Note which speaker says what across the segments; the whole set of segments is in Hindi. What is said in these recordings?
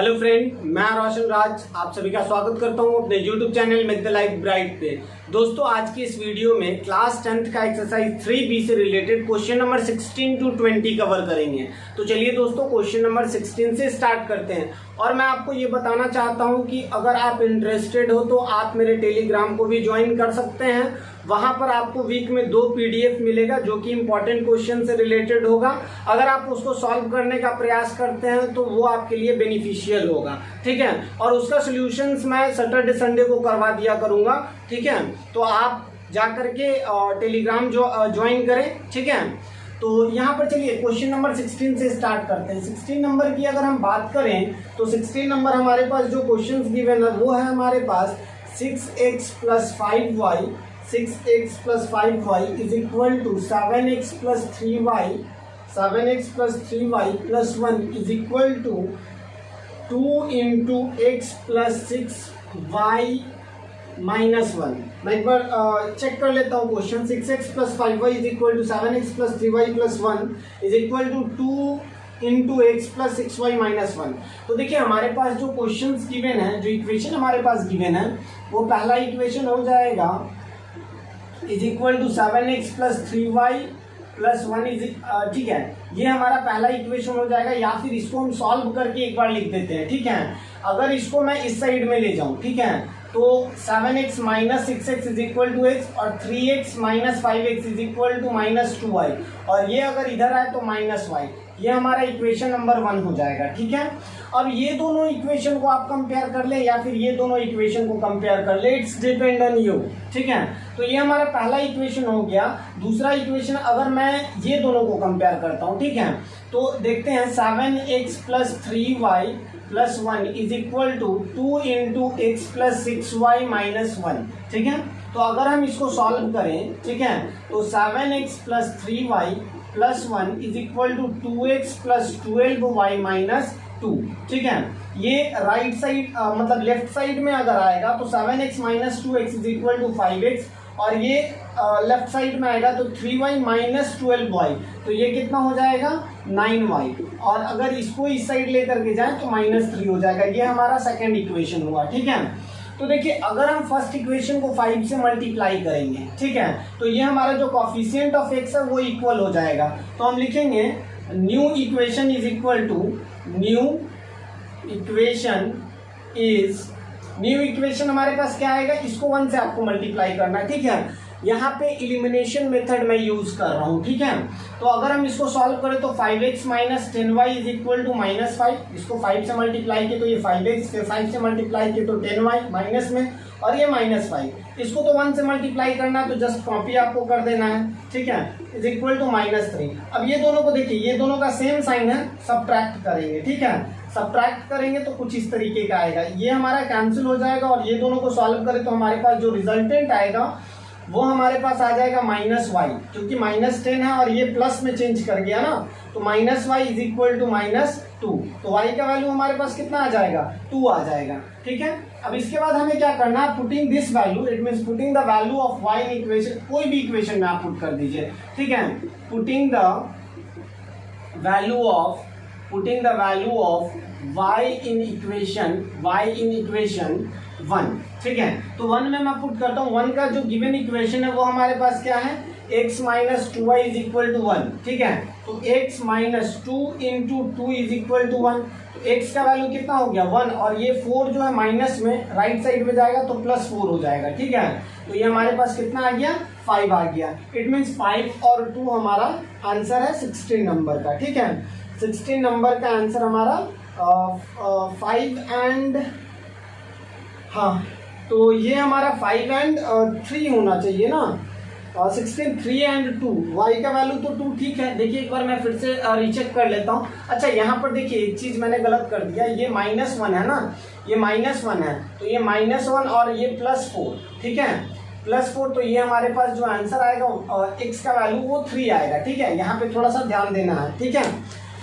Speaker 1: हेलो फ्रेंड, मैं रोशन राज आप सभी का स्वागत करता हूं अपने YouTube channel make the life bright पे। दोस्तों, आज की इस वीडियो में क्लास 10th का एक्सरसाइज 3B से related question number 16 to 20 cover करेंगे। तो चलिए दोस्तों, क्वेश्चन नंबर 16 से स्टार्ट करते हैं। और मैं आपको ये बताना चाहता हूं कि अगर आप इंटरेस्टेड हो तो आप मेरे टेलीग्राम को भी ज्वाइन कर सकते हैं। वहां पर आपको वीक में 2 PDF मिलेगा जो कि इंपॉर्टेंट क्वेश्चन से रिलेटेड होगा। अगर आप उसको सॉल्व करने का प्रयास करते हैं तो वो आपके लिए बेनिफिशियल होगा, ठीक है। और उसका सॉल्यूशंस मैं सैटरडे संडे को करवा दिया करूंगा, ठीक है। तो आप जाकर के टेलीग्राम जो ज्वाइन करें, ठीक है। तो यहाँ पर चलिए क्वेश्चन नंबर 16 से स्टार्ट करते हैं। 16 नंबर की अगर हम बात करें तो 16 नंबर हमारे पास जो क्वेश्चन गिवन है वो है हमारे पास 6x + 5y 6x + 5y is equal to 7x + 3y 7x + 3y + 1 is equal to 2 × x + 6y - 1। मैं एक बार चेक कर लेता हूँ question. 6x + 5y is equal to 7x + 3y + 1 is equal to 2 × x + 6y - 1। तो देखिए हमारे पास जो क्वेश्चंस गिवन है, जो इक्वेशन हमारे पास गिवन है, वो पहला इक्वेशन हो जाएगा is equal to 7x + 3y + 1 is, ठीक है। ये हमारा पहला इक्वेशन हो जाएगा। या फिर इसको हम सॉल्व करके एक बार लिख देते हैं, ठीक है। अगर इसको मैं इस साइड में ले जाऊं, ठीक है, तो 7x - 6x is equal to x और 3x - 5x is equal to -2y, और ये अगर इधर आए तो -y। ये हमारा इक्वेशन नंबर 1 हो जाएगा, ठीक है। अब ये दोनों इक्वेशन को आप कंपेयर कर ले या फिर ये दोनों इक्वेशन को कंपेयर कर ले, इट्स डिपेंड ऑन यू, ठीक है। तो ये हमारा पहला इक्वेशन हो गया। दूसरा इक्वेशन अगर मैं ये दोनों को कंपेयर करता हूँ, ठीक है, तो देखते हैं 7x + 3y + 1 is equal to 2 × x + 6y - 1, ठीक है। तो अगर हम इसको सॉल्व करें, ठीक है, तो 7x + 3y + 1 is equal to 2x + 12y - 2, ठीक है। ये राइट साइड मतलब लेफ्ट साइड में अगर आएगा तो 7x - 2x is equal to 5x, और ये लेफ्ट साइड में आएगा तो 3y - 12y, तो ये कितना हो जाएगा 9y। और अगर इसको इस साइड लेकर के जाए तो -3 हो जाएगा। ये हमारा सेकेंड इक्वेशन हुआ, ठीक है। तो देखिए अगर हम फर्स्ट इक्वेशन को 5 से मल्टीप्लाई करेंगे, ठीक है, तो ये हमारा जो कोफिशिएंट ऑफ x है वो इक्वल हो जाएगा। तो हम लिखेंगे new equation is equal to new equation हमारे पास क्या आएगा, इसको 1 से आपको मल्टीप्लाई करना है, ठीक है। यहाँ पे इलिमिनेशन मेथड मैं यूज कर रहा हूँ, ठीक है। तो अगर हम इसको सॉल्व करें तो 5x - 10y is equal to -5। इसको 5 से मल्टीप्लाई किए तो ये 5x, फिर 5 से मल्टीप्लाई किए तो 10y माइनस में, और ये -5। इसको तो 1 से मल्टीप्लाई करना है तो जस्ट कॉपी आपको कर देना है, ठीक है, इज इक्वल टू -3। अब ये दोनों को देखिए, ये दोनों का सेम साइन है, सब्ट्रैक्ट करेंगे, ठीक है। सब्ट्रैक्ट करेंगे तो कुछ इस तरीके का आएगा, ये हमारा कैंसिल हो जाएगा, और ये दोनों को सॉल्व करें तो हमारे पास जो रिजल्टेंट आएगा वो हमारे पास आ जाएगा -y, क्योंकि -10 है और ये प्लस में चेंज कर गया ना, तो -y इज इक्वल टू -2। तो y का वैल्यू हमारे पास कितना आ जाएगा, 2 आ जाएगा, ठीक है। अब इसके बाद हमें क्या करना है, putting this value, it means putting the value of y in equation, कोई भी इक्वेशन में आप पुट कर दीजिए, ठीक है। Putting the value of y in equation 1, ठीक है। तो 1 में मैं पुट करता हूँ, 1 का जो गिवन इक्वेशन है वो हमारे पास क्या है, x - 2y is equal to 1, ठीक है। तो x - 2 × 2 इज इक्वल टू 1, तो x का वैल्यू कितना हो गया 1, और ये 4 जो है माइनस में राइट साइड में जाएगा तो +4 हो जाएगा, ठीक है। तो ये हमारे पास कितना आ गया, 5 आ गया। इट मीन्स 5 और 2 हमारा आंसर है 16 नंबर का, ठीक है। 16 नंबर का आंसर हमारा 5 एंड, हाँ, तो ये हमारा 5 एंड 3 होना चाहिए ना, 16 3 एंड 2, y का वैल्यू तो 2, ठीक है। देखिए एक बार मैं फिर से रीचेक कर लेता हूँ। अच्छा, यहाँ पर देखिए एक चीज मैंने गलत कर दिया, ये -1 है ना, ये -1 है, तो ये -1 और ये +4, ठीक है, +4। तो ये हमारे पास जो आंसर आएगा x का वैल्यू वो 3 आएगा, ठीक है। यहाँ पे थोड़ा सा ध्यान देना है, ठीक है।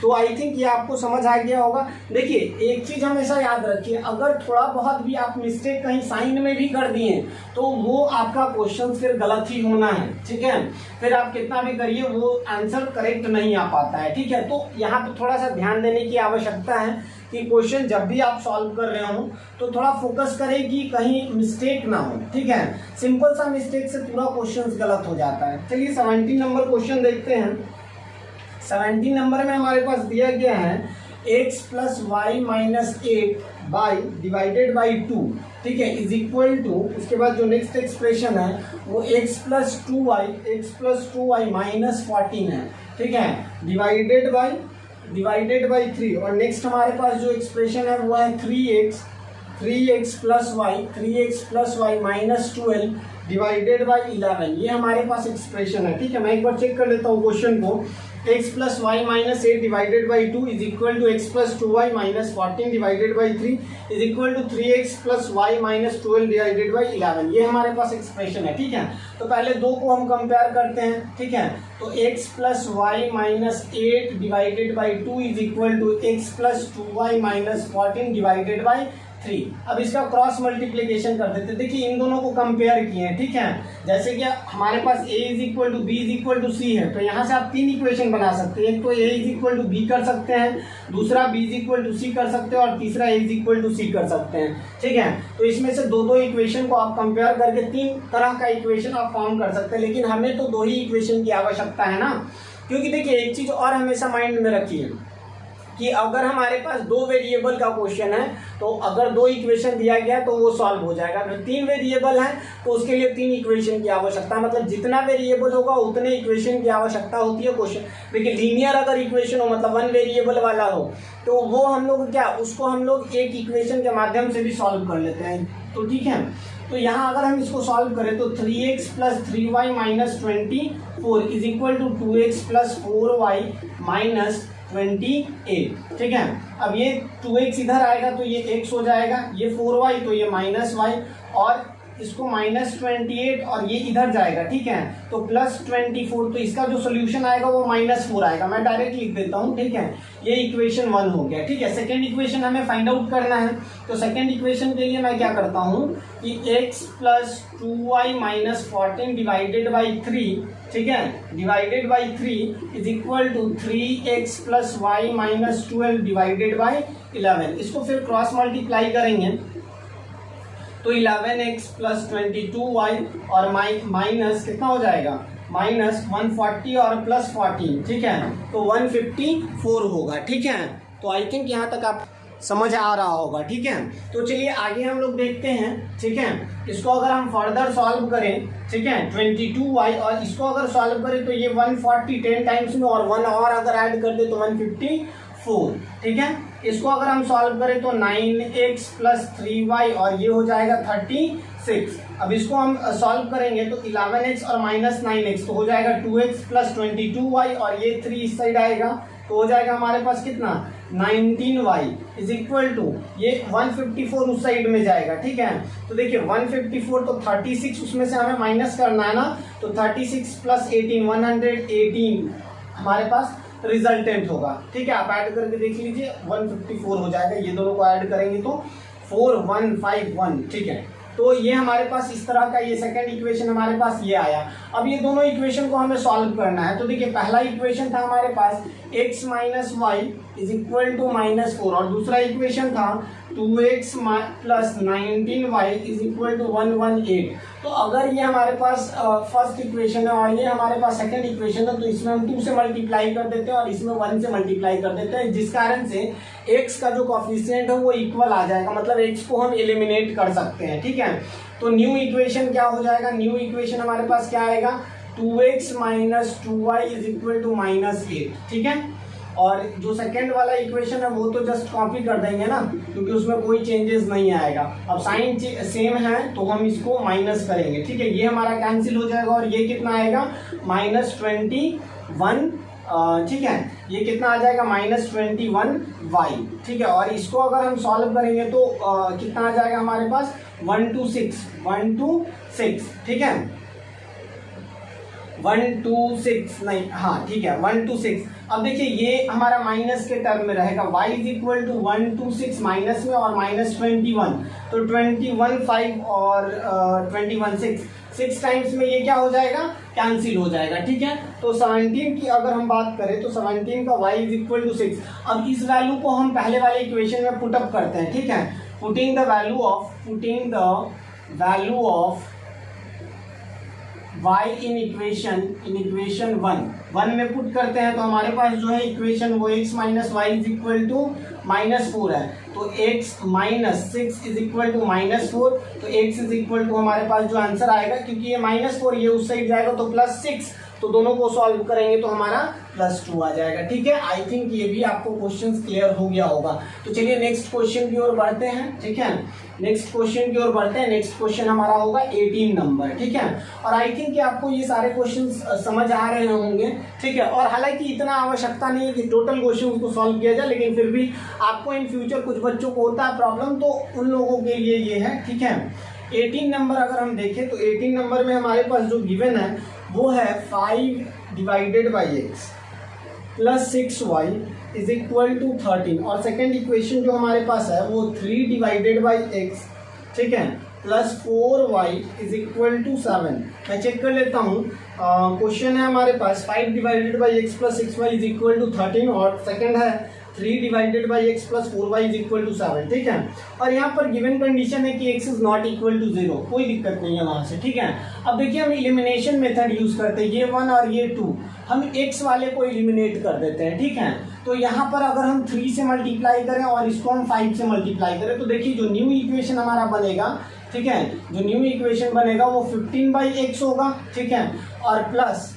Speaker 1: तो आई थिंक ये आपको समझ आ गया होगा। देखिए एक चीज हमेशा याद रखिए, अगर थोड़ा बहुत भी आप मिस्टेक कहीं साइन में भी कर दिए तो वो आपका क्वेश्चन फिर गलत ही होना है, ठीक है। फिर आप कितना भी करिए वो आंसर करेक्ट नहीं आ पाता है, ठीक है। तो यहाँ पे थोड़ा सा ध्यान देने की आवश्यकता है कि क्वेश्चन जब भी आप सॉल्व कर रहे हो तो थोड़ा फोकस करें कि कहीं मिस्टेक ना हो, ठीक है। सिंपल सा मिस्टेक से पूरा क्वेश्चन गलत हो जाता है। चलिए 17 नंबर क्वेश्चन देखते हैं। 17 नंबर में हमारे पास दिया गया है x plus Y minus 8 by divided by 2, ठीक है, इज इक्वल टू, उसके बाद जो नेक्स्ट एक्सप्रेशन है वो x plus two Y minus 14 है, ठीक है, डिवाइडेड बाई 3। और नेक्स्ट हमारे पास जो एक्सप्रेशन है वो है 3x plus Y minus 12 divided by 11। ये हमारे पास एक्सप्रेशन है, ठीक है। मैं एक बार चेक कर लेता हूँ क्वेश्चन को। x plus Y minus 8 divided by 2 is equal to X plus 2y minus 14 divided by 3 is equal to 3x plus Y minus 12 divided by 11। ये हमारे पास एक्सप्रेशन है, ठीक है। तो पहले दो को हम कंपेयर करते हैं, ठीक है। तो x plus Y minus 8 divided by 2 is equal to X plus 2y minus 14 divided by 3। अब इसका क्रॉस मल्टीप्लीकेशन कर देते हैं। देखिए इन दोनों को कंपेयर किए हैं, ठीक है। जैसे कि हमारे पास a is equal to B is equal to C है, तो यहाँ से आप 3 इक्वेशन बना सकते हैं। एक तो a is equal to B कर सकते हैं, दूसरा b is equal to C कर सकते हैं, और तीसरा a is equal to C कर सकते हैं, ठीक है। तो इसमें से दो इक्वेशन को आप कंपेयर करके 3 तरह का इक्वेशन आप फॉर्म कर सकते हैं। लेकिन हमें तो 2 ही इक्वेशन की आवश्यकता है ना, क्योंकि देखिए एक चीज और हमेशा माइंड में रखिए कि अगर हमारे पास 2 वेरिएबल का क्वेश्चन है तो अगर 2 इक्वेशन दिया गया तो वो सॉल्व हो जाएगा। अगर 3 वेरिएबल है तो उसके लिए 3 इक्वेशन की आवश्यकता, मतलब जितना वेरिएबल होगा उतने इक्वेशन की आवश्यकता होती है क्वेश्चन। देखिए लीनियर अगर इक्वेशन हो, मतलब 1 वेरिएबल वाला हो, तो वो हम लोग उसको हम लोग एक इक्वेशन के माध्यम से भी सॉल्व कर लेते हैं, तो ठीक है। तो यहाँ अगर हम इसको सॉल्व करें तो 3x plus 3y minus 24 is equal to 2x plus 4y minus 28, ठीक है। अब ये 2x इधर आएगा तो ये x हो जाएगा, ये 4y तो ये माइनस y, और इसको माइनस 28 और ये इधर जाएगा, ठीक है, तो प्लस 24। तो इसका जो सोल्यूशन आएगा वो -4 आएगा। मैं डायरेक्ट लिख देता हूँ, ठीक है। ये इक्वेशन 1 हो गया, ठीक है। सेकेंड इक्वेशन हमें फाइंड आउट करना है, तो सेकेंड इक्वेशन के लिए मैं क्या करता हूँ कि x plus 2y minus 14 divided by 3, ठीक है, divided by 3 is equal to 3x plus Y minus 12 divided by 11। इसको फिर क्रॉस मल्टीप्लाई करेंगे तो 11x प्लस 22y और माइनस कितना हो जाएगा, माइनस 140 और प्लस 14, ठीक है, तो 154 होगा, ठीक है। तो आई थिंक यहाँ तक आप समझ आ रहा होगा, ठीक है। तो चलिए आगे हम लोग देखते हैं, ठीक है। इसको अगर हम फर्दर सॉल्व करें, ठीक है, 22y, और इसको अगर सॉल्व करें तो ये 140 10 टाइम्स में, और 1 और अगर ऐड कर दे तो 154, ठीक है। इसको अगर हम सॉल्व करें तो 9x प्लस 3y और ये हो जाएगा 36। अब इसको हम सॉल्व करेंगे तो 11x और माइनस 9x तो हो जाएगा 2x प्लस 22y, और ये 3 इस साइड आएगा तो हो जाएगा हमारे पास कितना 19y इज इक्वल टू ये 154 उस साइड में जाएगा, ठीक है। तो देखिए 154 तो 36 उसमें से हमें माइनस करना है ना, तो 36 प्लस 18 118 हमारे पास रिजल्टेंट होगा, ठीक है। आप ऐड करके देख लीजिए 154 हो जाएगा, ये दोनों को ऐड करेंगे तो 4151, ठीक है। तो ये हमारे पास इस तरह का ये सेकंड इक्वेशन हमारे पास ये आया। अब ये दोनों इक्वेशन को हमें सॉल्व करना है। तो देखिए पहला इक्वेशन था हमारे पास x minus Y is equal to -4, और दूसरा इक्वेशन था 2x plus 19y is equal to 118। तो अगर ये हमारे पास फर्स्ट इक्वेशन है और ये हमारे पास सेकंड इक्वेशन है, तो इसमें हम 2 से मल्टीप्लाई कर देते हैं और इसमें 1 से मल्टीप्लाई कर देते हैं, जिस कारण से x का जो कोफिशिएंट है वो इक्वल आ जाएगा, मतलब x को हम एलिमिनेट कर सकते हैं, ठीक है। तो न्यू इक्वेशन क्या हो जाएगा, न्यू इक्वेशन हमारे पास क्या आएगा 2x minus 2y is equal to -8, ठीक है। और जो सेकंड वाला इक्वेशन है वो तो जस्ट कॉपी कर देंगे ना, क्योंकि उसमें कोई चेंजेस नहीं आएगा। अब साइन सेम है तो हम इसको माइनस करेंगे, ठीक है। ये हमारा कैंसिल हो जाएगा और ये कितना आएगा -21, ठीक है। ये कितना आ जाएगा -21y, ठीक है। और इसको अगर हम सॉल्व करेंगे तो कितना आ जाएगा हमारे पास 126, ठीक है, 126 नहीं, हाँ ठीक है 126। अब देखिए ये हमारा माइनस के टर्म में रहेगा, y is equal to 126 minus में और -21, तो 21 5 और 21 6 टाइम्स में ये क्या हो जाएगा कैंसिल हो जाएगा, ठीक है। तो 17 की अगर हम बात करें तो 17 का y इज इक्वल टू 6। अब इस वैल्यू को हम पहले वाले इक्वेशन में पुटअप करते हैं, ठीक है। Putting the value of y in equation 1 में पुट करते हैं तो हमारे पास जो है इक्वेशन वो x minus Y is equal to -4 है। तो x minus 6 is equal to -4, तो x इज इक्वल टू हमारे पास जो आंसर आएगा, क्योंकि ये -4 ये उस साइड जाएगा तो +6, तो दोनों को सॉल्व करेंगे तो हमारा +2 आ जाएगा, ठीक है। आई थिंक ये भी आपको क्वेश्चन क्लियर हो गया होगा। तो चलिए नेक्स्ट क्वेश्चन की ओर बढ़ते हैं, ठीक है। नेक्स्ट क्वेश्चन की ओर बढ़ते हैं। नेक्स्ट क्वेश्चन हमारा होगा 18 नंबर, ठीक है। और आई थिंक कि आपको ये सारे क्वेश्चन समझ आ रहे होंगे, ठीक है। और हालांकि इतना आवश्यकता नहीं है कि टोटल क्वेश्चन को सॉल्व किया जाए, लेकिन फिर भी आपको इन फ्यूचर कुछ बच्चों को होता है प्रॉब्लम, तो उन लोगों के लिए ये है, ठीक है। 18 नंबर अगर हम देखें तो 18 नंबर में हमारे पास जो गिवन है वो है 5 divided by x plus 6y is equal to 13, और सेकेंड इक्वेशन जो हमारे पास है वो 3 डिवाइडेड बाई x, ठीक है, plus 4y is equal to 7। मैं चेक कर लेता हूँ। क्वेश्चन है हमारे पास 5 divided by x plus 6y is equal to 13, और सेकेंड है 3 divided by x plus 4y is equal to 7, ठीक है। और यहाँ पर गिवन कंडीशन है कि x is not equal to 0, कोई दिक्कत नहीं है वहाँ से, ठीक है। अब देखिए हम एलिमिनेशन मेथड यूज करते हैं, ये 1 और ये 2, हम x वाले को एलिमिनेट कर देते हैं, ठीक है। तो यहाँ पर अगर हम 3 से मल्टीप्लाई करें और इसको हम 5 से मल्टीप्लाई करें तो देखिए जो न्यू इक्वेशन हमारा बनेगा, ठीक है, जो न्यू इक्वेशन बनेगा वो 15/x होगा, ठीक है। और प्लस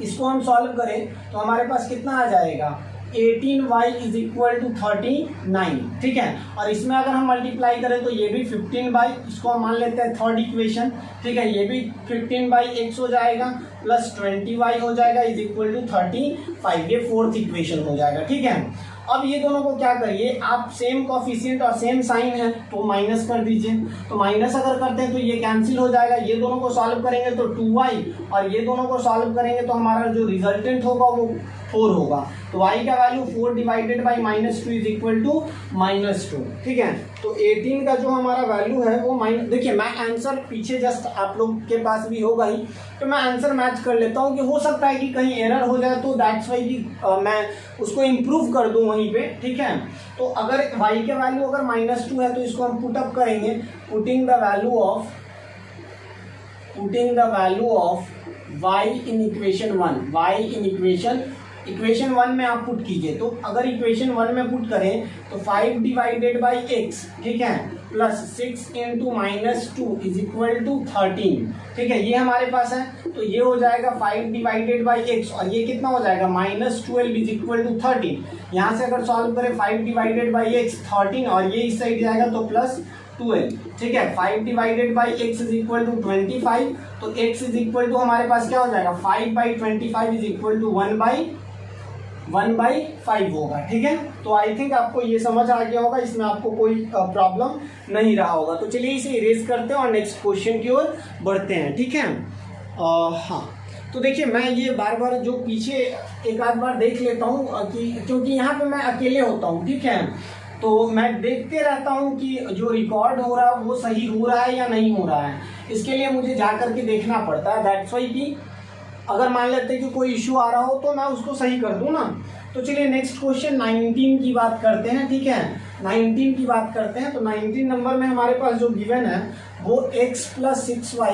Speaker 1: इसको हम सॉल्व करें तो हमारे पास कितना आ जाएगा, 18y इज इक्वल टू 39, ठीक है। और इसमें अगर हम मल्टीप्लाई करें तो ये भी 15 इसको हम मान लेते हैं थर्ड इक्वेशन, ठीक है, ये भी 15/x हो जाएगा प्लस 20y हो जाएगा इज इक्वल टू 35, ये फोर्थ इक्वेशन हो जाएगा, ठीक है। अब ये दोनों को क्या करिए आप, सेम कोफिशिएंट और सेम साइन है तो माइनस कर दीजिए। तो माइनस अगर करते हैं तो ये कैंसिल हो जाएगा, ये दोनों को सॉल्व करेंगे तो 2y, और ये दोनों को सॉल्व करेंगे तो हमारा जो रिजल्टेंट होगा वो 4 होगा। तो y का value 4 divided by -2 is equal to -2, ठीक है। तो 18 का जो हमारा वैल्यू है वो देखिए मैं आंसर पीछे जस्ट आप लोग के पास भी होगा ही, तो मैं आंसर मैच कर लेता हूँ कि हो सकता है कि कहीं एरर हो जाए, तो दैट्स वाई कि मैं उसको इम्प्रूव कर दूँ वहीं पे, ठीक है। तो अगर y के वैल्यू अगर -2 है तो इसको हम पुट अप करेंगे, putting the value of y in equation 1, y in equation 1 में आप पुट कीजिए। तो अगर इक्वेशन 1 में पुट करें तो 5 डिवाइडेड बाई x, ठीक है, plus 6 into -2 is equal to 13, ठीक है, ये हमारे पास है। तो ये हो जाएगा 5 डिवाइडेड बाई x, और ये कितना हो जाएगा -12 इज इक्वल टू 13। यहाँ से अगर सॉल्व करें 5 डिवाइडेड बाई x 13, और ये इस साइड जाएगा तो प्लस 12, ठीक है। 5 divided by x is equal to 25, तो x इज इक्वल टू हमारे पास क्या हो जाएगा 5/25 इज इक्वल टू 1/5 होगा, ठीक है। तो आई थिंक आपको ये समझ आ गया होगा, इसमें आपको कोई प्रॉब्लम नहीं रहा होगा। तो चलिए इसे इरेज करते हैं और नेक्स्ट क्वेश्चन की ओर बढ़ते हैं, ठीक है। हाँ, तो देखिए मैं ये बार बार जो पीछे एक आध बार देख लेता हूँ कि क्योंकि यहाँ पे मैं अकेले होता हूँ, ठीक है, तो मैं देखते रहता हूँ कि जो रिकॉर्ड हो रहा है वो सही हो रहा है या नहीं हो रहा है, इसके लिए मुझे जा करके देखना पड़ता है। दैट्स वाई कि अगर मान लेते हैं कि कोई इशू आ रहा हो तो मैं उसको सही कर दूं ना। तो चलिए नेक्स्ट क्वेश्चन 19 की बात करते हैं, ठीक है। 19 की बात करते हैं तो 19 नंबर में हमारे पास जो गिवन है वो x plus 6y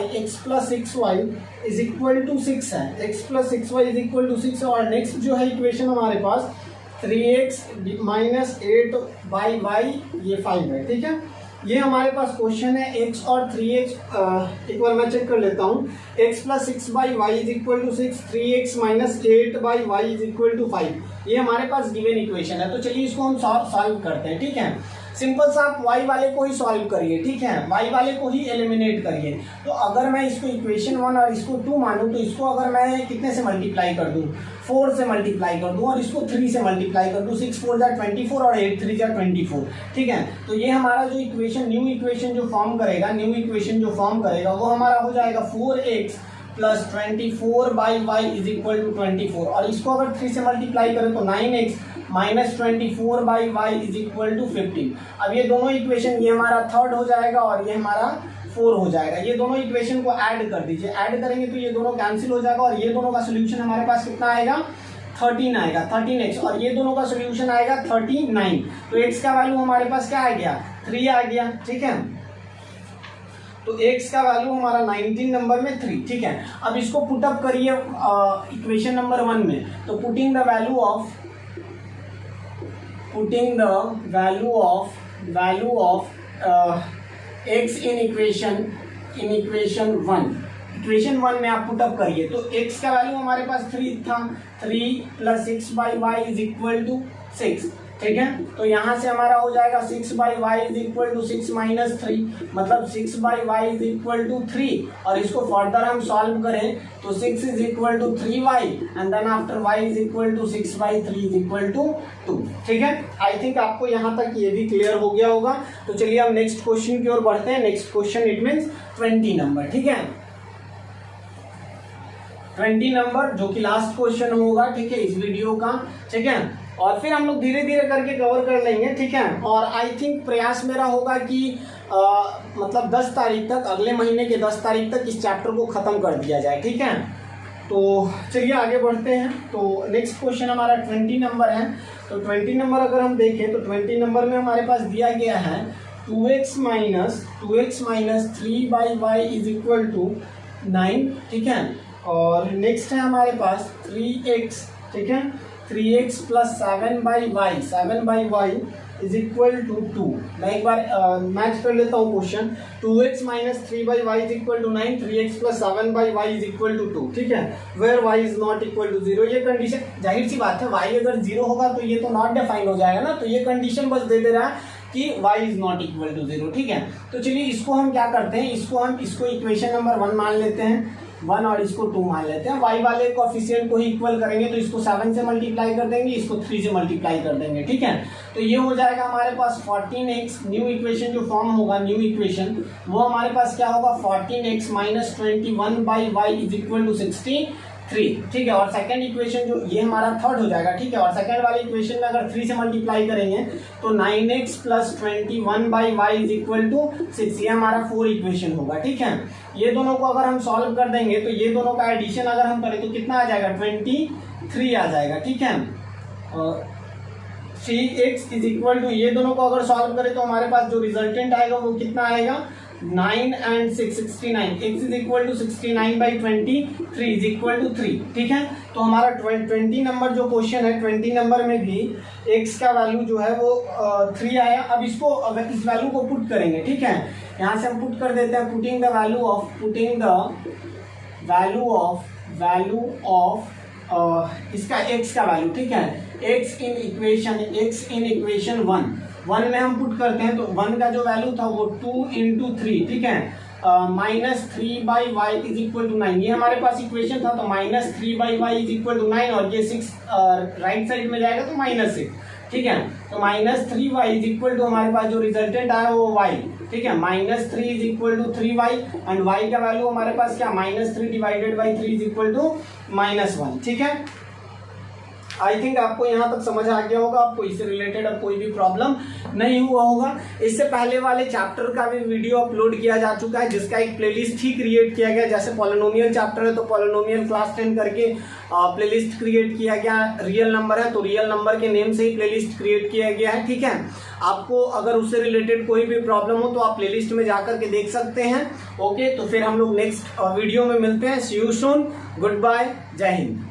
Speaker 1: is equal to 6 है, x plus 6y is equal to 6 है। और नेक्स्ट जो है इक्वेशन हमारे पास 3x माइनस 8y ये 5 है, ठीक है। ये हमारे पास क्वेश्चन है x और 3x, एक बार मैं चेक कर लेता हूँ। x plus 6/y is equal to 6, 3x minus 8/y is equal to 5, ये हमारे पास गिवन इक्वेशन है। तो चलिए इसको हम सॉल्व करते हैं, ठीक है। सिंपल सा आप y वाले को ही सॉल्व करिए, ठीक है, y वाले को ही एलिमिनेट करिए। तो अगर मैं इसको इक्वेशन 1 और इसको 2 मानूं तो इसको अगर मैं कितने से मल्टीप्लाई कर दूं, 4 से मल्टीप्लाई कर दूं, और इसको 3 से मल्टीप्लाई कर दूं, 6 4 जा 24 और 8 3 जा 24, ठीक है। तो ये हमारा जो इक्वेशन न्यू इक्वेशन जो फॉर्म करेगा वो हमारा हो जाएगा 4x plus 24/y is equal to 24, और इसको अगर 3 से मल्टीप्लाई करें तो 9x minus 24/y is equal to 15। अब ये दोनों इक्वेशन, ये हमारा थर्ड हो जाएगा और ये हमारा 4 हो जाएगा। ये दोनों इक्वेशन को ऐड कर दीजिए, ऐड करेंगे तो ये दोनों कैंसिल हो जाएगा और ये दोनों का सोल्यूशन हमारे पास कितना आएगा 13 आएगा, 13x, और ये दोनों का सोल्यूशन आएगा 39। तो x का वैल्यू हमारे पास क्या आ गया 3 आ गया, ठीक है। तो x का वैल्यू हमारा 19 नंबर में 3, ठीक है। अब इसको पुटअप करिए इक्वेशन नंबर 1 में, तो putting the value of x in equation 1, equation 1 में आप पुटअप करिए तो x का वैल्यू हमारे पास 3 था, 3 + 6/y = 6, ठीक है। तो यहाँ से हमारा हो जाएगा 6/y = 6 - 3, मतलब 6/y = 3, और इसको फर्दर हम सॉल्व करें तो 6 = 3y and then after y = 6/3 = 2, ठीक है। आई थिंक आपको यहाँ तक ये भी क्लियर हो गया होगा। तो चलिए हम नेक्स्ट क्वेश्चन की ओर बढ़ते हैं। Next question it means 20 number, ठीक है, 20 नंबर जो कि लास्ट क्वेश्चन होगा, ठीक है, इस वीडियो का, ठीक है। और फिर हम लोग धीरे धीरे करके कवर कर लेंगे, ठीक है। और आई थिंक प्रयास मेरा होगा कि मतलब 10 तारीख तक, अगले महीने के 10 तारीख तक इस चैप्टर को ख़त्म कर दिया जाए, ठीक है। तो चलिए आगे बढ़ते हैं। तो नेक्स्ट क्वेश्चन हमारा 20 नंबर है। तो 20 नंबर अगर हम देखें तो 20 नंबर में हमारे पास दिया गया है 2x - 3/y = 9, ठीक है। और नेक्स्ट है हमारे पास 3x, ठीक है, 3x + 7/y = 2। मैं एक बार मैच कर लेता हूँ question. 2x - 3/y = 9, 3x + 7/y = 2, ठीक है। Where y is not equal to 0, ये कंडीशन जाहिर सी बात है, y अगर 0 होगा तो ये तो नॉट डिफाइन हो जाएगा ना, तो ये कंडीशन बस दे रहा है कि y is not equal to 0, ठीक है। तो चलिए इसको हम क्या करते हैं, इसको इक्वेशन नंबर 1 मान लेते हैं, 1, और इसको 2 मान लेते हैं। y वाले कोएफिशिएंट को ही इक्वल करेंगे तो इसको 7 से मल्टीप्लाई कर देंगे, इसको 3 से मल्टीप्लाई कर देंगे, ठीक है। तो ये हो जाएगा हमारे पास 14x, न्यू इक्वेशन जो फॉर्म होगा, न्यू इक्वेशन वो हमारे पास क्या होगा 14x - 21/y = 63, ठीक है। और सेकंड इक्वेशन जो ये हमारा थर्ड हो जाएगा, ठीक है। और सेकंड वाले इक्वेशन में अगर 3 से मल्टीप्लाई करेंगे तो 9x + 21/y = 6, ये हमारा 4 इक्वेशन होगा, ठीक है। ये दोनों को अगर हम सॉल्व कर देंगे तो ये दोनों का एडिशन अगर हम करें तो कितना आ जाएगा 23 आ जाएगा, ठीक है। और 3x = ये दोनों को अगर सॉल्व करें तो हमारे पास जो रिजल्टेंट आएगा वो कितना आएगा 9 and 6 69, x = 69/23 = 3, ठीक है। तो हमारा 20 नंबर जो क्वेश्चन है 20 नंबर में भी x का वैल्यू जो है वो 3 आया। अब इस वैल्यू को पुट करेंगे, ठीक है। यहाँ से हम पुट कर देते हैं, पुटिंग द वैल्यू ऑफ इसका x का वैल्यू, ठीक है, x इन इक्वेशन 1 में हम पुट करते हैं तो 1 का जो वैल्यू था वो 2 × 3, ठीक है, -3/y = 9, ये हमारे पास इक्वेशन था। तो -3/y = 9 और ये 6 राइट साइड में जाएगा तो -6, ठीक है। तो -3y = हमारे पास जो रिजल्टेंट आया वो y, ठीक है, -3 = 3y एंड y का वैल्यू हमारे पास क्या -3 / 3 = -1, ठीक है। आई थिंक आपको यहाँ तक समझ आ गया होगा, आपको इससे रिलेटेड अब कोई भी प्रॉब्लम नहीं हुआ होगा। इससे पहले वाले चैप्टर का भी वीडियो अपलोड किया जा चुका है जिसका एक प्लेलिस्ट ही क्रिएट किया गया। जैसे पॉलिनोमियल चैप्टर है तो पॉलिनोमियल क्लास 10 करके प्लेलिस्ट क्रिएट किया गया। रियल नंबर है तो रियल नंबर के नेम से ही प्लेलिस्ट क्रिएट किया गया है, ठीक है। आपको अगर उससे रिलेटेड कोई भी प्रॉब्लम हो तो आप प्लेलिस्ट में जाकर के देख सकते हैं। ओके, तो फिर हम लोग नेक्स्ट वीडियो में मिलते हैं। सी यू सून, गुड बाय, जय हिंद।